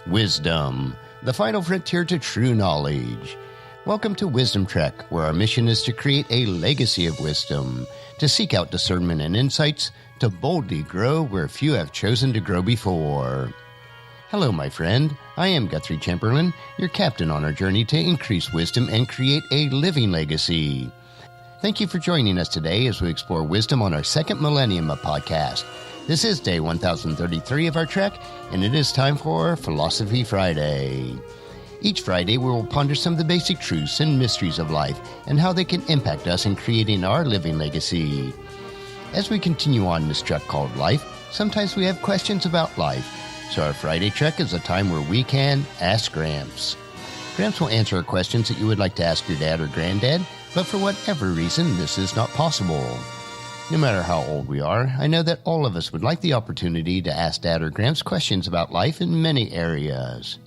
Wisdom, the final frontier to true knowledge. Welcome to Wisdom Trek, where our mission is to create a legacy of wisdom, to seek out discernment and insights, to boldly grow where few have chosen to grow before. Hello, my friend. I am Guthrie Chamberlain, your captain on our journey to increase wisdom and create a living legacy. Thank you for joining us today as we explore wisdom on our second millennium of podcast. This is day 1033 of our trek, and it is time for Philosophy Friday. Each Friday, we will ponder some of the basic truths and mysteries of life and how they can impact us in creating our living legacy. As we continue on this trek called life, sometimes we have questions about life. So our Friday trek is a time where we can Ask Gramps. Gramps will answer our questions that you would like to ask your dad or granddad, but for whatever reason, this is not possible. No matter how old we are, I know that all of us would like the opportunity to ask Dad or Gramps questions about life in many areas.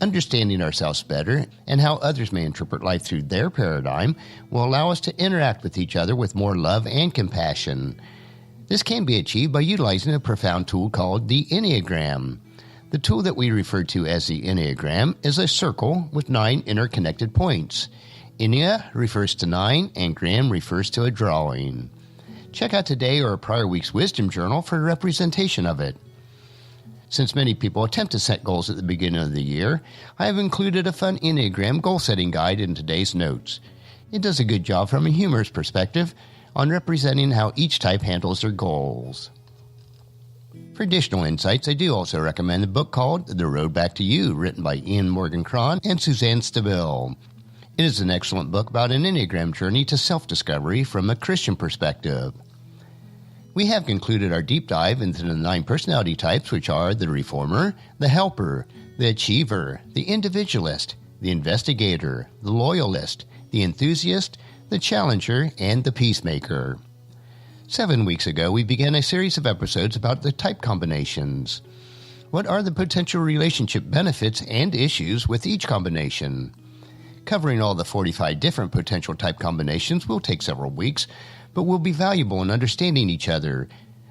Understanding ourselves better and how others may interpret life through their paradigm will allow us to interact with each other with more love and compassion. This can be achieved by utilizing a profound tool called the Enneagram. The tool that we refer to as the Enneagram is a circle with 9 interconnected points. Ennea refers to 9 and gram refers to a drawing. Check out today or a prior week's wisdom journal for a representation of it. Since many people attempt to set goals at the beginning of the year, I have included a fun Enneagram goal-setting guide in today's notes. It does a good job from a humorous perspective on representing how each type handles their goals. For additional insights, I do also recommend a book called The Road Back to You, written by Ian Morgan-Cron and Suzanne Stabile. It is an excellent book about an Enneagram journey to self-discovery from a Christian perspective. We have concluded our deep dive into the 9 personality types, which are the reformer, the helper, the achiever, the individualist, the investigator, the loyalist, the enthusiast, the challenger, and the peacemaker. 7 weeks ago, we began a series of episodes about the type combinations. What are the potential relationship benefits and issues with each combination? Covering all the 45 different potential type combinations will take several weeks, but will be valuable in understanding each other,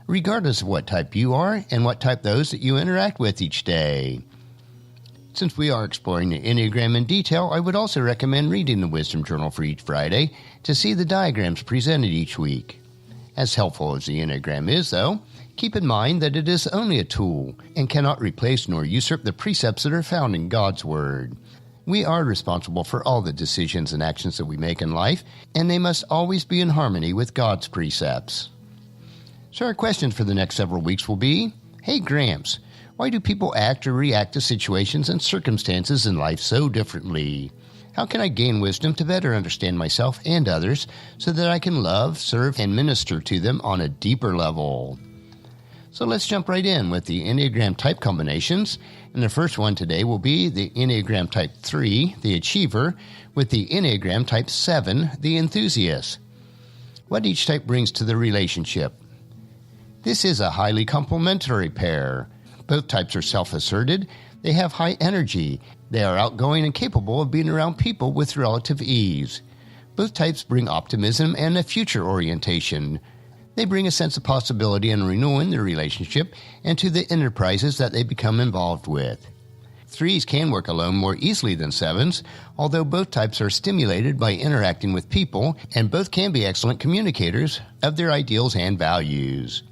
regardless of what type you are and what type those that you interact with each day. Since we are exploring the Enneagram in detail, I would also recommend reading the Wisdom Journal for each Friday to see the diagrams presented each week. As helpful as the Enneagram is, though, keep in mind that it is only a tool and cannot replace nor usurp the precepts that are found in God's Word. We are responsible for all the decisions and actions that we make in life, and they must always be in harmony with God's precepts. So our questions for the next several weeks will be, Hey Gramps, why do people act or react to situations and circumstances in life so differently? How can I gain wisdom to better understand myself and others so that I can love, serve, and minister to them on a deeper level? So let's jump right in with the Enneagram type combinations. And the first one today will be the Enneagram type 3, the achiever, with the Enneagram type 7, the enthusiast. What each type brings to the relationship. This is a highly complementary pair. Both types are self-asserted, they have high energy, they are outgoing and capable of being around people with relative ease. Both types bring optimism and a future orientation. They bring a sense of possibility and renewal in their relationship and to the enterprises that they become involved with. 3s can work alone more easily than 7s, although both types are stimulated by interacting with people, and both can be excellent communicators of their ideals and values.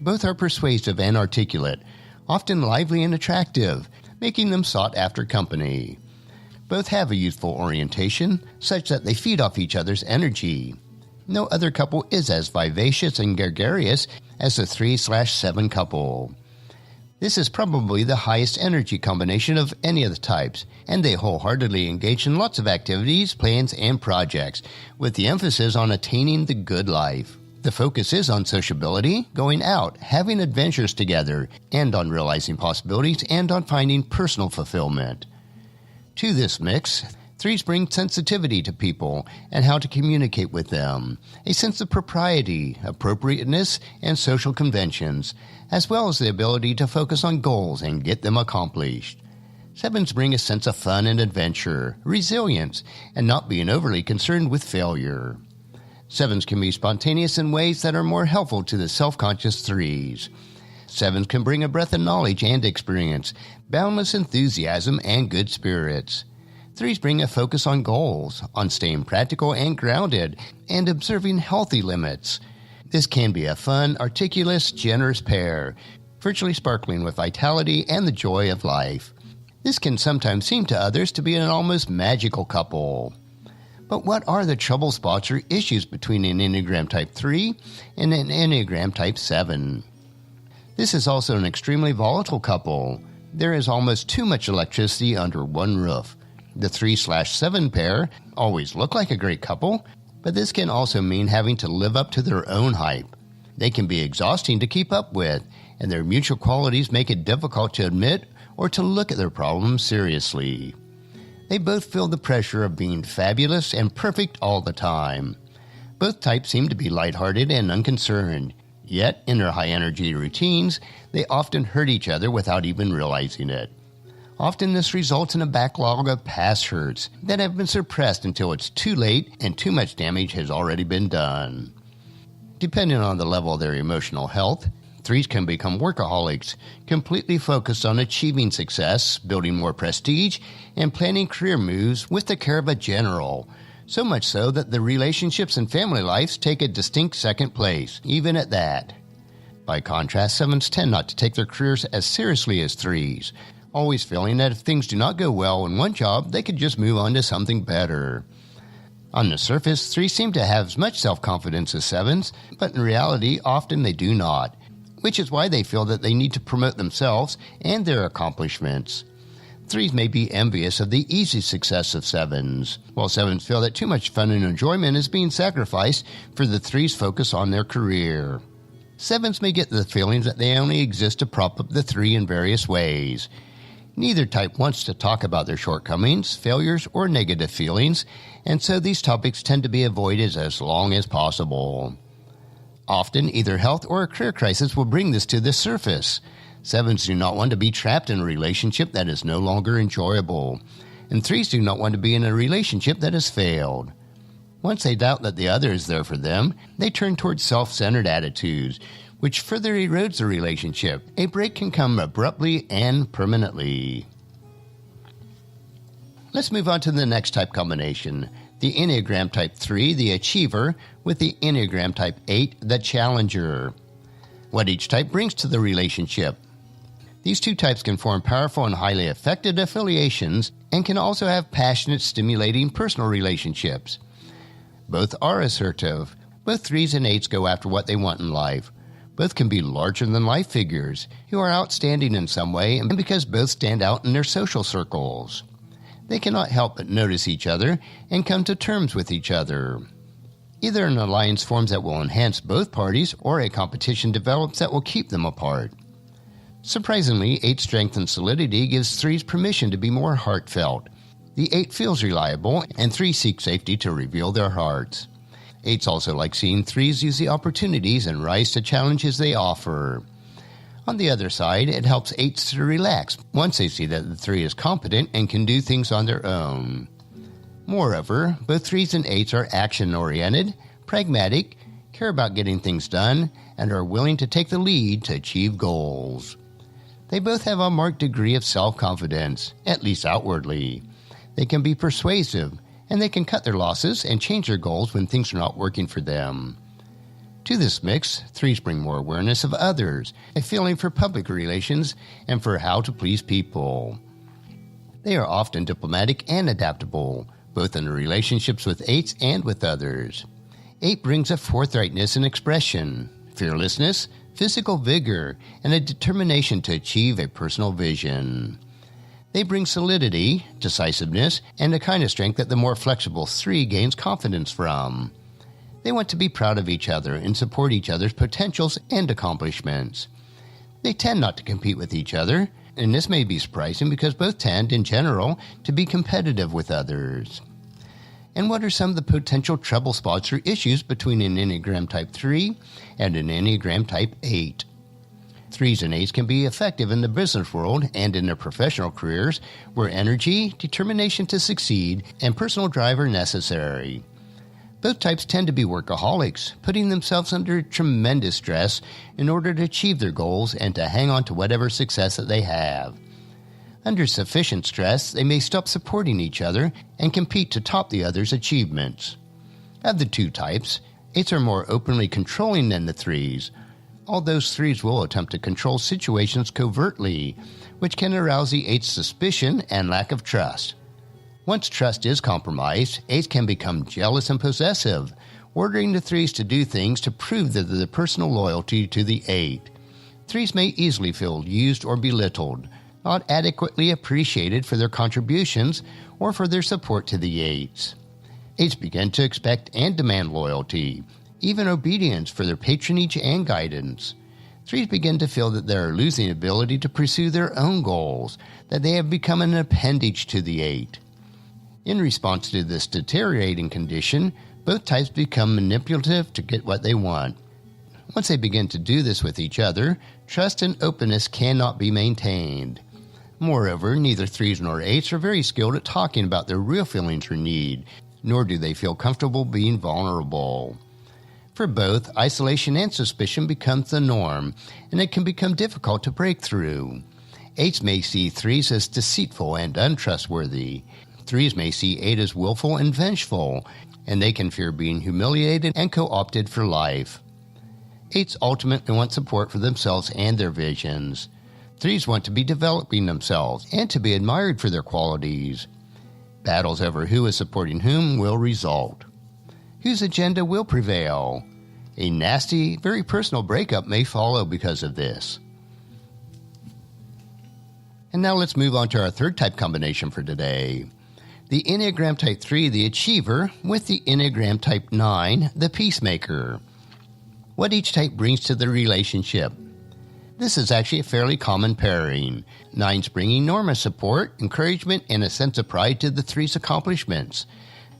Both are persuasive and articulate, often lively and attractive, making them sought-after company. Both have a youthful orientation, such that they feed off each other's energy. No other couple is as vivacious and gregarious as the 3/7 couple. This is probably the highest energy combination of any of the types, and they wholeheartedly engage in lots of activities, plans, and projects, with the emphasis on attaining the good life. The focus is on sociability, going out, having adventures together, and on realizing possibilities and on finding personal fulfillment. To this mix, 3s bring sensitivity to people and how to communicate with them, a sense of propriety, appropriateness, and social conventions, as well as the ability to focus on goals and get them accomplished. 7s bring a sense of fun and adventure, resilience, and not being overly concerned with failure. 7s can be spontaneous in ways that are more helpful to the self-conscious 3s. Sevens can bring a breadth of knowledge and experience, boundless enthusiasm, and good spirits. Threes bring a focus on goals, on staying practical and grounded, and observing healthy limits. This can be a fun, articulate, generous pair, virtually sparkling with vitality and the joy of life. This can sometimes seem to others to be an almost magical couple. But what are the trouble spots or issues between an Enneagram Type 3 and an Enneagram Type 7? This is also an extremely volatile couple. There is almost too much electricity under one roof. The 3/7 pair always look like a great couple, but this can also mean having to live up to their own hype. They can be exhausting to keep up with, and their mutual qualities make it difficult to admit or to look at their problems seriously. They both feel the pressure of being fabulous and perfect all the time. Both types seem to be lighthearted and unconcerned, yet in their high-energy routines, they often hurt each other without even realizing it. Often this results in a backlog of past hurts that have been suppressed until it's too late and too much damage has already been done. Depending on the level of their emotional health, threes can become workaholics, completely focused on achieving success, building more prestige, and planning career moves with the care of a general, so much so that the relationships and family lives take a distinct second place, even at that. By contrast, sevens tend not to take their careers as seriously as threes, always feeling that if things do not go well in one job, they could just move on to something better. On the surface, threes seem to have as much self-confidence as sevens, but in reality, often they do not, which is why they feel that they need to promote themselves and their accomplishments. Threes may be envious of the easy success of sevens, while sevens feel that too much fun and enjoyment is being sacrificed for the threes' focus on their career. Sevens may get the feeling that they only exist to prop up the three in various ways. Neither type wants to talk about their shortcomings, failures, or negative feelings, and so these topics tend to be avoided as long as possible. Often, either health or a career crisis will bring this to the surface. Sevens do not want to be trapped in a relationship that is no longer enjoyable, and threes do not want to be in a relationship that has failed. Once they doubt that the other is there for them, they turn towards self-centered attitudes, which further erodes the relationship. A break can come abruptly and permanently. Let's move on to the next type combination. The Enneagram Type 3, the Achiever, with the Enneagram Type 8, the Challenger. What each type brings to the relationship. These two types can form powerful and highly effective affiliations and can also have passionate, stimulating personal relationships. Both are assertive. Both threes and eights go after what they want in life. Both can be larger-than-life figures who are outstanding in some way, and because both stand out in their social circles. They cannot help but notice each other and come to terms with each other. Either an alliance forms that will enhance both parties, or a competition develops that will keep them apart. Surprisingly, 8's strength and solidity gives 3's permission to be more heartfelt. The 8 feels reliable, and 3 seek safety to reveal their hearts. 8s also like seeing 3s use the opportunities and rise to challenges they offer. On the other side, it helps 8s to relax once they see that the 3 is competent and can do things on their own. Moreover, both 3s and 8s are action-oriented, pragmatic, care about getting things done, and are willing to take the lead to achieve goals. They both have a marked degree of self-confidence, at least outwardly. They can be persuasive, and they can cut their losses and change their goals when things are not working for them. To this mix, 3s bring more awareness of others, a feeling for public relations, and for how to please people. They are often diplomatic and adaptable, both in their relationships with 8s and with others. 8 brings a forthrightness in expression, fearlessness, physical vigor, and a determination to achieve a personal vision. They bring solidity, decisiveness, and a kind of strength that the more flexible 3 gains confidence from. They want to be proud of each other and support each other's potentials and accomplishments. They tend not to compete with each other, and this may be surprising because both tend, in general, to be competitive with others. And what are some of the potential trouble spots or issues between an Enneagram Type 3 and an Enneagram Type 8? 3s and 8s can be effective in the business world and in their professional careers, where energy, determination to succeed, and personal drive are necessary. Both types tend to be workaholics, putting themselves under tremendous stress in order to achieve their goals and to hang on to whatever success that they have. Under sufficient stress, they may stop supporting each other and compete to top the other's achievements. Of the two types, 8s are more openly controlling than the 3s. All those 3s will attempt to control situations covertly, which can arouse the 8's suspicion and lack of trust. Once trust is compromised, 8s can become jealous and possessive, ordering the 3s to do things to prove their personal loyalty to the 8. 3s may easily feel used or belittled, not adequately appreciated for their contributions or for their support to the 8s. 8s begin to expect and demand loyalty, even obedience for their patronage and guidance. 3s begin to feel that they are losing ability to pursue their own goals, that they have become an appendage to the 8. In response to this deteriorating condition, both types become manipulative to get what they want. Once they begin to do this with each other, trust and openness cannot be maintained. Moreover, neither 3s nor 8s are very skilled at talking about their real feelings or need, nor do they feel comfortable being vulnerable. For both, isolation and suspicion becomes the norm, and it can become difficult to break through. 8s may see 3s as deceitful and untrustworthy. 3s may see 8 as willful and vengeful, and they can fear being humiliated and co-opted for life. 8s ultimately want support for themselves and their visions. 3s want to be developing themselves and to be admired for their qualities. Battles over who is supporting whom will result. Whose agenda will prevail? A nasty, very personal breakup may follow because of this. And now let's move on to our third type combination for today. The Enneagram Type 3, the Achiever, with the Enneagram Type 9, the Peacemaker. What each type brings to the relationship. This is actually a fairly common pairing. 9s bring enormous support, encouragement, and a sense of pride to the 3's accomplishments.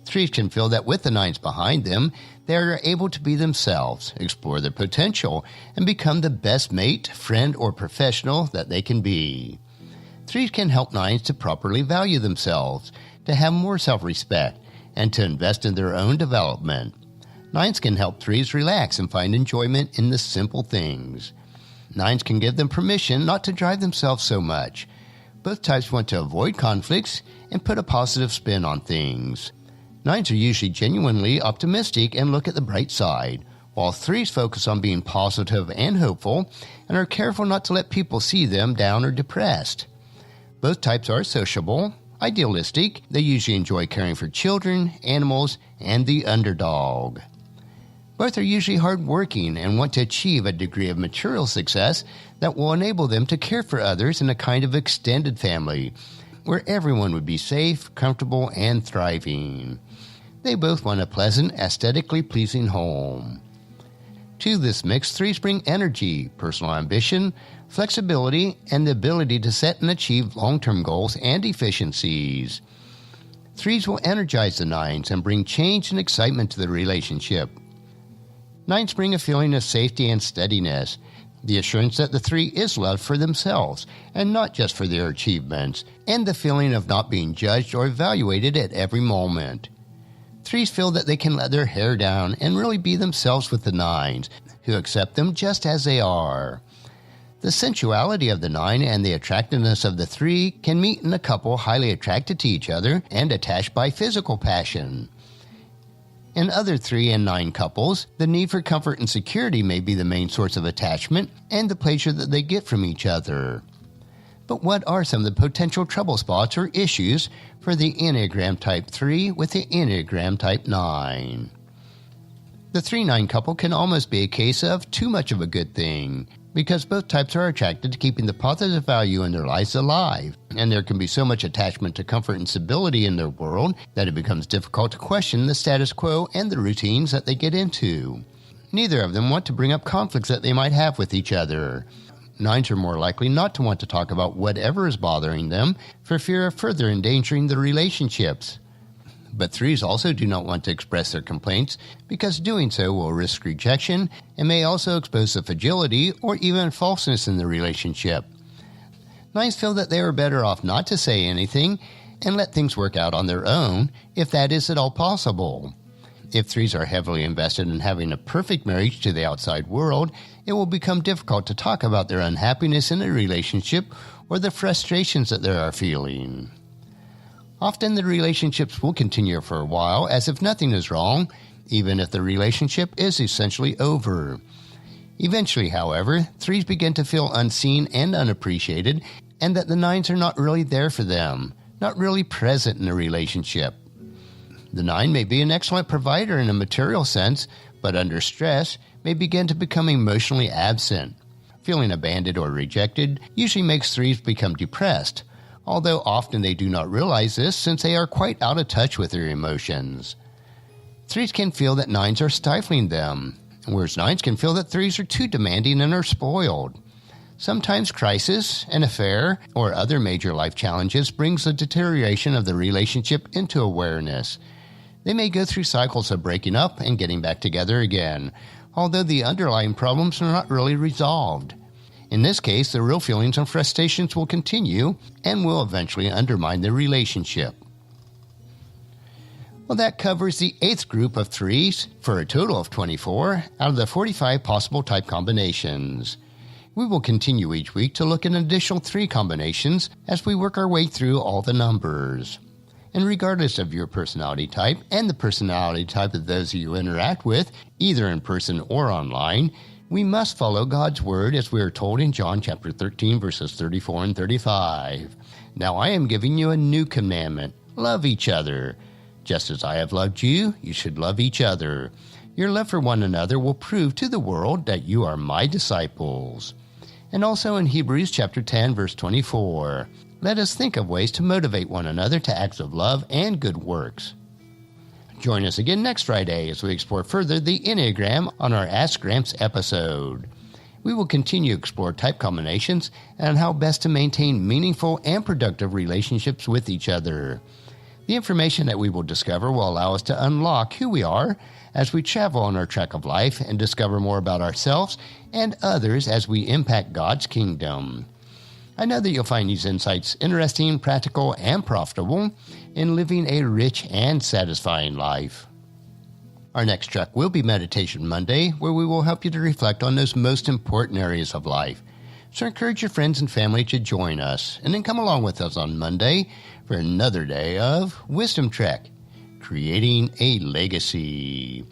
3s can feel that with the 9s behind them, they are able to be themselves, explore their potential, and become the best mate, friend, or professional that they can be. 3s can help 9s to properly value themselves, to have more self-respect, and to invest in their own development. 9s can help 3s relax and find enjoyment in the simple things. 9s can give them permission not to drive themselves so much. Both types want to avoid conflicts and put a positive spin on things. 9s are usually genuinely optimistic and look at the bright side, while 3s focus on being positive and hopeful and are careful not to let people see them down or depressed. Both types are sociable, idealistic. They usually enjoy caring for children, animals, and the underdog. Both are usually hardworking and want to achieve a degree of material success that will enable them to care for others in a kind of extended family, where everyone would be safe, comfortable, and thriving. They both want a pleasant, aesthetically pleasing home. To this mix, 3s bring energy, personal ambition, flexibility, and the ability to set and achieve long-term goals and efficiencies. 3s will energize the 9s and bring change and excitement to the relationship. 9s bring a feeling of safety and steadiness, the assurance that the 3 is loved for themselves and not just for their achievements, and the feeling of not being judged or evaluated at every moment. 3s feel that they can let their hair down and really be themselves with the 9s, who accept them just as they are. The sensuality of the 9 and the attractiveness of the 3 can meet in a couple highly attracted to each other and attached by physical passion. In other 3 and 9 couples, the need for comfort and security may be the main source of attachment and the pleasure that they get from each other. But what are some of the potential trouble spots or issues for the Enneagram Type 3 with the Enneagram Type 9? The 3-9 couple can almost be a case of too much of a good thing, because both types are attracted to keeping the positive value in their lives alive, and there can be so much attachment to comfort and stability in their world that it becomes difficult to question the status quo and the routines that they get into. Neither of them want to bring up conflicts that they might have with each other. 9s are more likely not to want to talk about whatever is bothering them for fear of further endangering the relationships. But 3s also do not want to express their complaints because doing so will risk rejection and may also expose the fragility or even falseness in the relationship. 9s feel that they are better off not to say anything and let things work out on their own if that is at all possible. If threes are heavily invested in having a perfect marriage to the outside world, it will become difficult to talk about their unhappiness in a relationship or the frustrations that they are feeling. Often the relationships will continue for a while as if nothing is wrong, even if the relationship is essentially over. Eventually, however, threes begin to feel unseen and unappreciated, and that the nines are not really there for them, not really present in a relationship. The nine may be an excellent provider in a material sense, but under stress may begin to become emotionally absent. Feeling abandoned or rejected usually makes threes become depressed, although often they do not realize this since they are quite out of touch with their emotions. Threes can feel that nines are stifling them, whereas nines can feel that threes are too demanding and are spoiled. Sometimes crisis, an affair, or other major life challenges brings the deterioration of the relationship into awareness. They may go through cycles of breaking up and getting back together again, although the underlying problems are not really resolved. In this case, the real feelings and frustrations will continue and will eventually undermine the relationship. Well, that covers the 8th group of threes for a total of 24 out of the 45 possible type combinations. We will continue each week to look at an additional 3 combinations as we work our way through all the numbers. And regardless of your personality type and the personality type of those you interact with, either in person or online, we must follow God's word as we are told in John chapter 13, verses 34 and 35. Now I am giving you a new commandment. Love each other. Just as I have loved you, you should love each other. Your love for one another will prove to the world that you are my disciples. And also in Hebrews chapter 10, verse 24. Let us think of ways to motivate one another to acts of love and good works. Join us again next Friday as we explore further the Enneagram on our Ask Gramps episode. We will continue to explore type combinations and how best to maintain meaningful and productive relationships with each other. The information that we will discover will allow us to unlock who we are as we travel on our track of life and discover more about ourselves and others as we impact God's kingdom. I know that you'll find these insights interesting, practical, and profitable in living a rich and satisfying life. Our next track will be Meditation Monday, where we will help you to reflect on those most important areas of life. So encourage your friends and family to join us, and then come along with us on Monday for another day of Wisdom Trek, Creating a Legacy.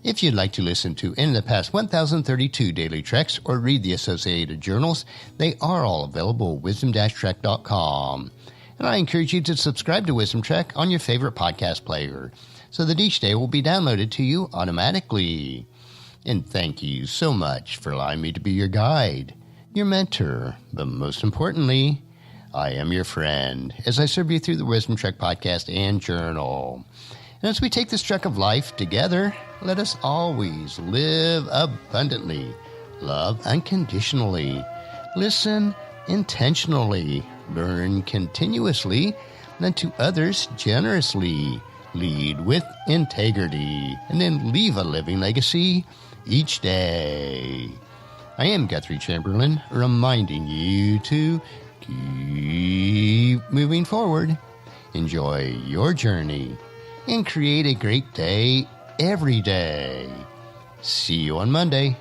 If you'd like to listen to any of the past 1,032 daily treks or read the associated journals, they are all available at wisdom-trek.com. And I encourage you to subscribe to Wisdom Trek on your favorite podcast player so that each day will be downloaded to you automatically. And thank you so much for allowing me to be your guide, your mentor, but most importantly, I am your friend as I serve you through the Wisdom Trek podcast and journal. And as we take this trek of life together, let us always live abundantly, love unconditionally, listen intentionally, learn continuously, lend to others generously, lead with integrity, and then leave a living legacy each day. I am Guthrie Chamberlain, reminding you to keep moving forward, enjoy your journey, and create a great day every day. See you on Monday.